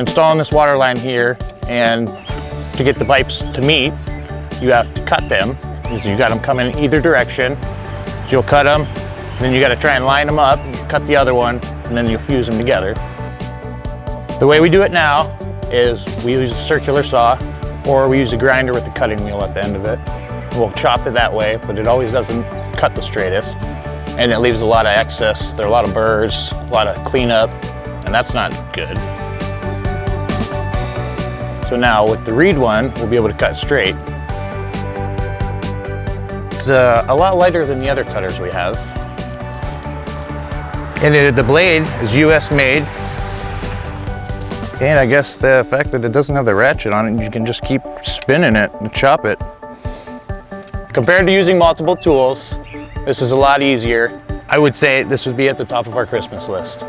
installing this water line here, and to get the pipes to meet, you have to cut them. You got them coming in either direction. So you'll cut them, then you got to try and line them up, cut the other one, and then you'll fuse them together. The way we do it now is we use a circular saw, or we use a grinder with a cutting wheel at the end of it. We'll chop it that way, but it always doesn't cut the straightest, and it leaves a lot of excess. There are a lot of burrs, a lot of cleanup, and that's not good. So now with the reed one, we'll be able to cut straight. It's a lot lighter than the other cutters we have. And the blade is US made. And I guess the fact that it doesn't have the ratchet on it, you can just keep spinning it and chop it. Compared to using multiple tools, this is a lot easier. I would say this would be at the top of our Christmas list.